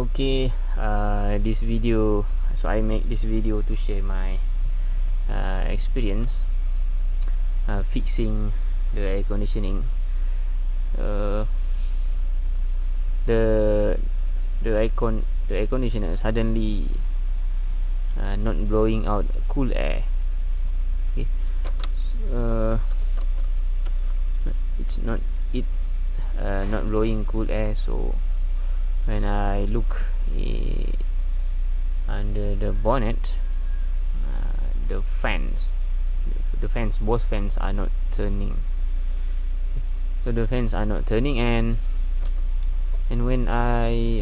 Okay, this video, so I make this video to share my experience fixing the air conditioning. The air conditioner suddenly not blowing out cool air. Okay. It's not it not blowing cool air. So when I look under the bonnet, the fans, both fans are not turning. So the fans are not turning, and when I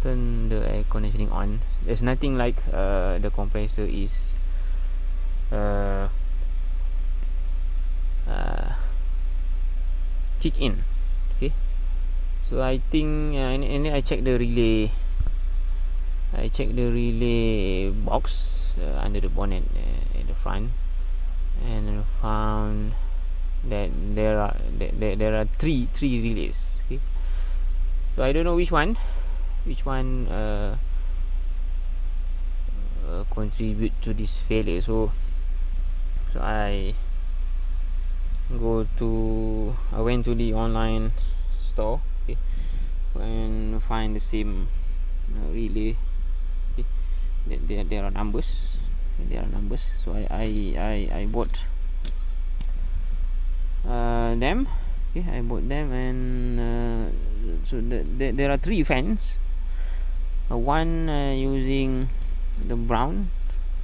turn the air conditioning on, there's nothing like the compressor is kick in. Okay, so I think and then I check the relay. Box under the bonnet at the front, and found that there are three relays. Okay, so I don't know which one contribute to this failure. So I went to the online store, okay, and find the same relay. Okay. There are numbers. So I bought them. Okay, I bought them, and so there are three fans. One using the brown,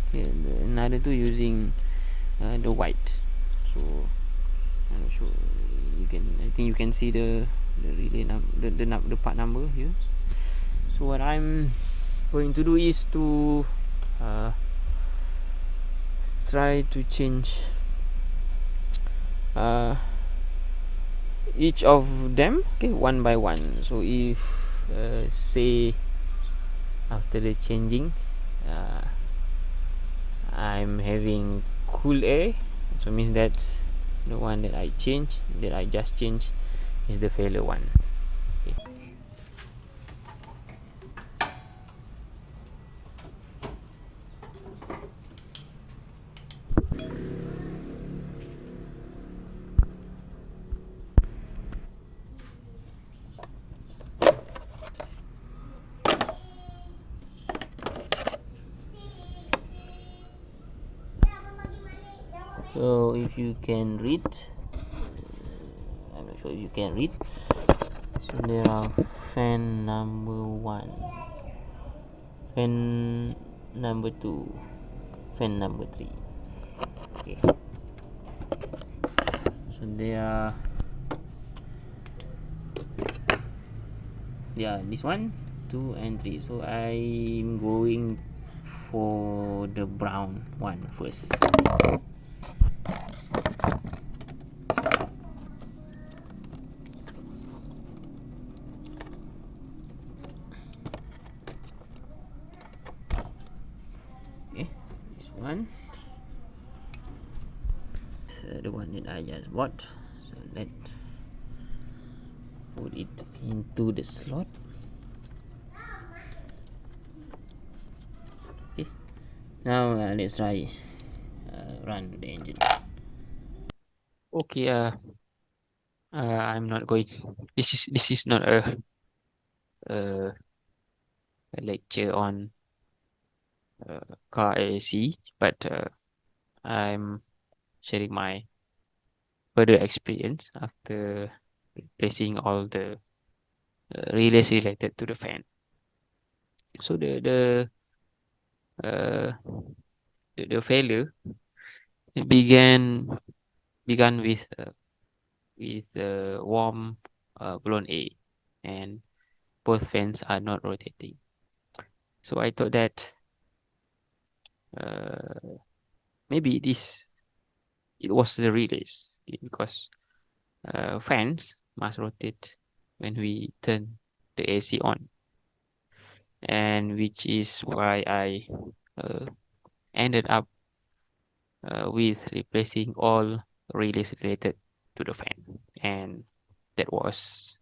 okay, another two using the white. So I'm not sure I think you can see the relay the part number here. So what I'm going to do is to try to change each of them, okay, one by one. So if say after the changing I'm having cool air, so means that the one that I just changed is the failure one. Okay. So if you can read, I'm not sure if you can read. So there are fan number 1, fan number 2, fan number 3. Okay. So they are this 1, 2 and 3. So I'm going for the brown one first. Okay, this one, the one that I just bought. So let's put it into the slot. Okay, now let's try run the engine. Okay, I'm not going. This is not a lecture on car AC, but I'm sharing my further experience after replacing all the relays related to the fan. So uh, the failure began with warm blown air, and both fans are not rotating. So I thought that maybe it was the relays, because fans must rotate when we turn the AC on, and which is why I ended up with replacing all relays related to the fan, and that was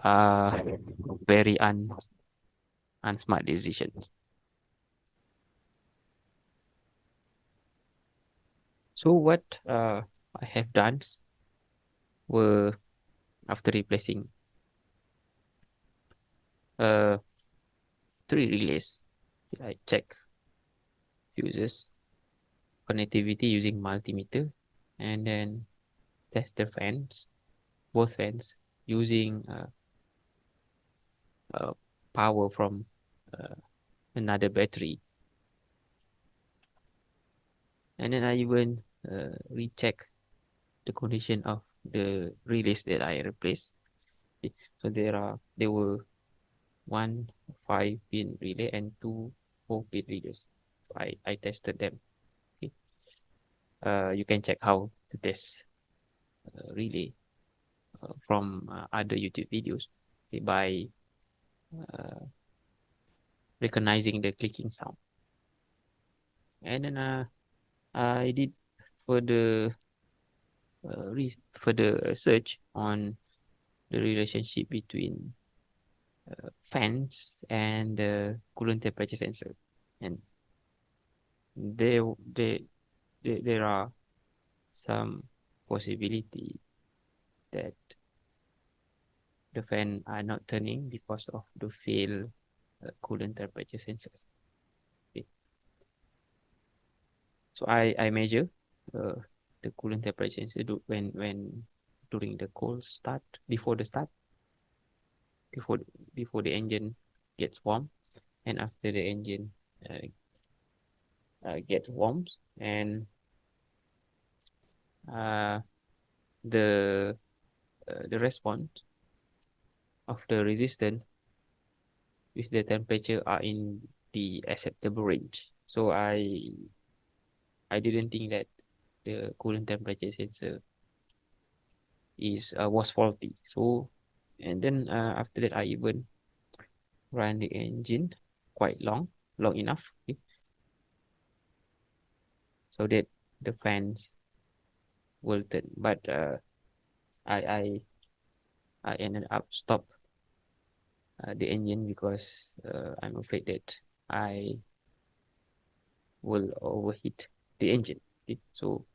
very unsmart decisions. So what I have done were, after replacing uh 3 relays, I check fuses, connectivity using multimeter, and then test the fans, both fans, using power from uh, another battery. And then I even recheck the condition of the relays that I replaced. Okay. So there were one 5-pin relay and two 4-pin relays. So I tested them. Okay. You can check how to test relay from other YouTube videos, okay, by uh, recognizing the clicking sound. And then I did further further search on the relationship between fans and the coolant temperature sensor, and there there there are some possibility that the fan are not turning because of the failed coolant temperature sensor. Okay. So I measure uh, the coolant temperature sensor when during the cold start, before the start, before before the engine gets warm, and after the engine uh, gets warm, and uh, the the response of the resistance with the temperature are in the acceptable range. So I didn't think that the coolant temperature sensor is was faulty. So, and then after that I even run the engine quite long enough, okay, so that the fans will turn. But I I I ended up stop the engine because I'm afraid that I will overheat the engine. Okay. So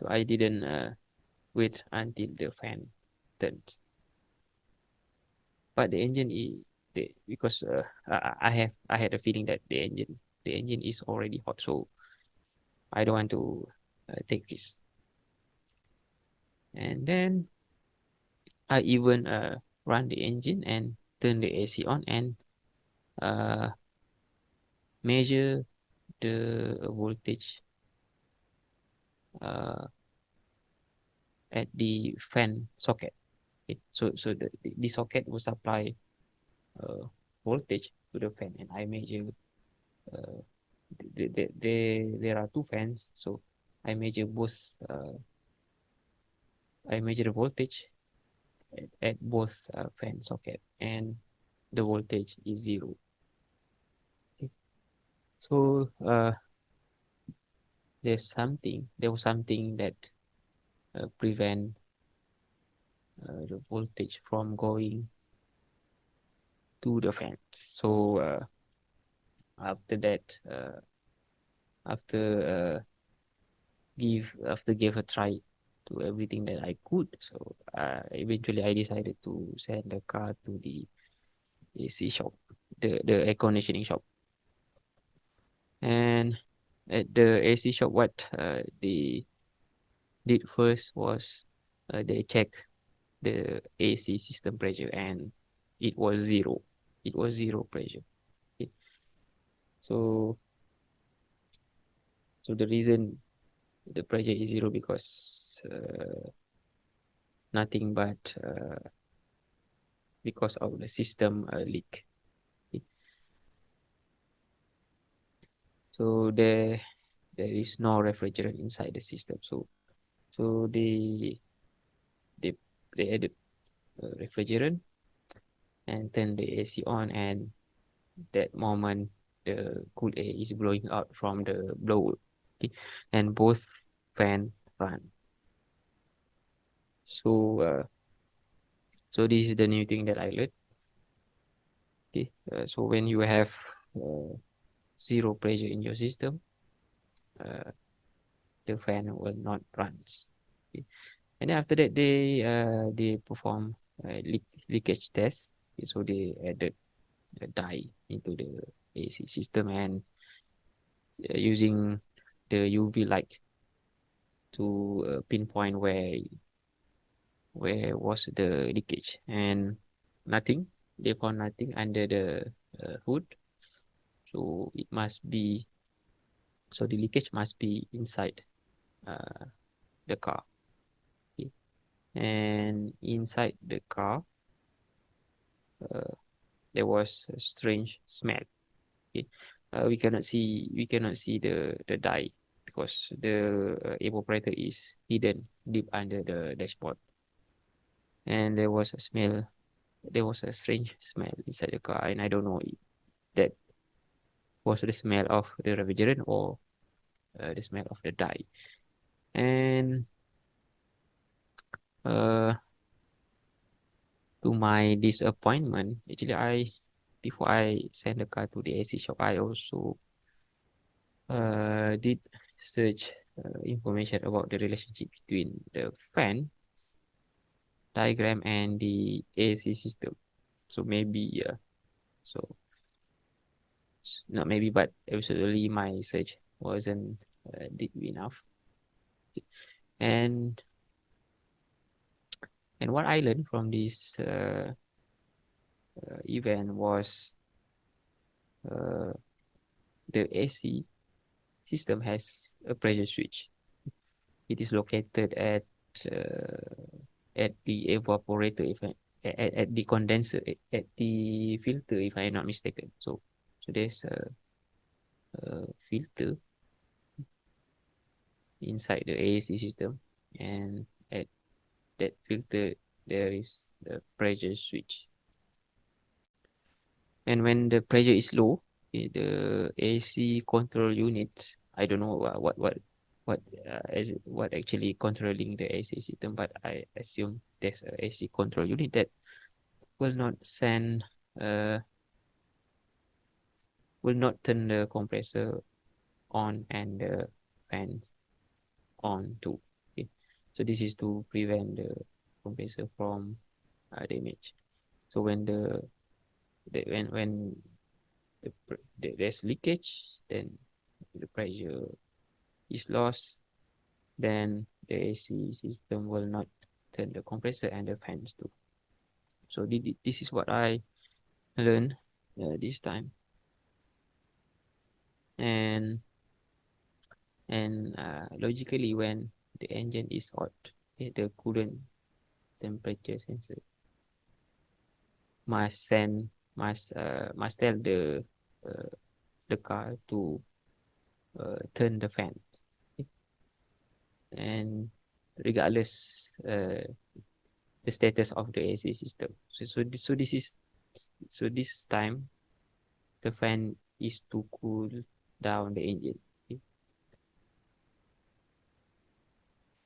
I didn't wait until the fan turns. But the engine is because I had a feeling that the engine is already hot, so I don't want to take this. And then I even run the engine and turn the AC on and uh, measure the voltage uh, at the fan socket. Okay. So the socket will supply uh, voltage to the fan, and I measure uh, there are two fans, so I measure both. I measure the voltage at both fan socket, and the voltage is 0. Okay. So there was something that prevent the voltage from going to the fans. So after that, after gave a try to everything that I could, so eventually I decided to send the car to the AC shop, the air conditioning shop. And at the AC shop, what they did first was they check the AC system pressure, and it was 0. It was 0 pressure. Okay. So so the reason the pressure is 0 because nothing but because of the system leak. Okay. So there is no refrigerant inside the system. So they they added refrigerant and turn the AC on, and that moment the cool air is blowing out from the blower. Okay. And both fan run. So So this is the new thing that I learned. Okay, so when you have zero pressure in your system, uh, the fan will not run. Okay. And then after that, they perform leakage test. Okay, so they added a dye into the AC system and using the UV light to pinpoint where was the leakage, and nothing. They found nothing under the hood. So it must be, so the leakage must be inside uh, the car. Okay. And inside the car, uh, there was a strange smell. Okay. We cannot see the dye because the evaporator is hidden deep under the dashboard, and there was a strange smell inside the car, and I don't know if that was the smell of the refrigerant or the smell of the dye. And uh, to my disappointment, actually, before I send the car to the AC shop, I also did search information about the relationship between the fan diagram and the AC system. So maybe, so not maybe, but absolutely my search wasn't deep enough. And what I learned from this event was uh, the AC system has a pressure switch. It is located at the evaporator, if I, at the condenser, at the filter, if I'm not mistaken. So there's a filter inside the AC system, and at that filter there is the pressure switch. And when the pressure is low, the AC control unit, I don't know what actually controlling the AC system, but I assume there's a AC control unit that will not send will not turn the compressor on and the fans on too. Okay. So this is to prevent the compressor from damage. So when there's leakage, then the pressure is lost, then the AC system will not turn the compressor and the fans too. So this is what I learned this time. And logically, when the engine is hot, the coolant temperature sensor must send must tell uh, the car to turn the fan. And regardless the status of the AC system. This time the fan is to cool down the engine. Okay?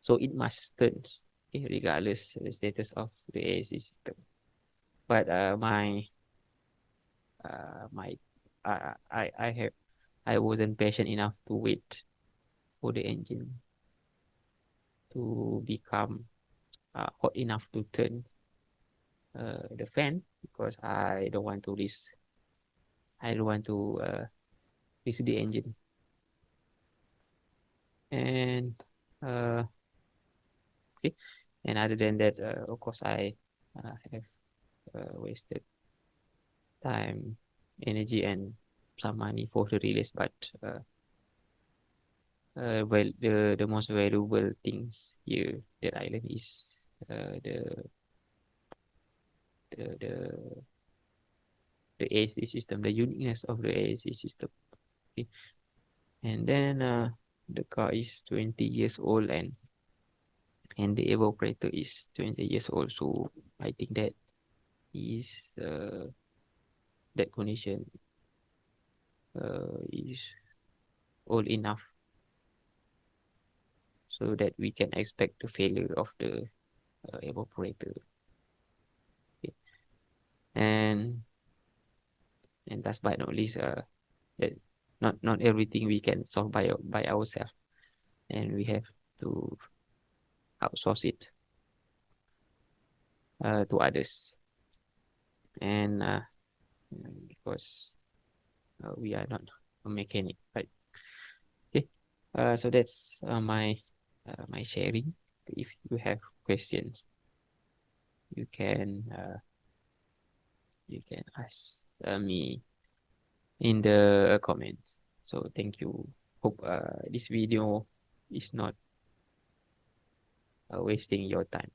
So it must turn, okay, regardless the status of the AC system. But my I have I wasn't patient enough to wait for the engine to become hot enough to turn the fan, because I don't want to risk the engine. And uh, okay, and other than that, of course, I have wasted time, energy, and some money for the release. But well, the most valuable things here that I learned is the the AC system, the uniqueness of the AC system. Okay. And then the car is 20 years old, and the evaporator is 20 years old. So I think that is that condition is old enough so that we can expect the failure of the evaporator. and last but not least, that not everything we can solve by ourselves, and we have to outsource it to others. And because we are not a mechanic, right? Okay. So that's my sharing. If you have questions, you can ask me in the comments. So thank you. Hope this video is not wasting your time.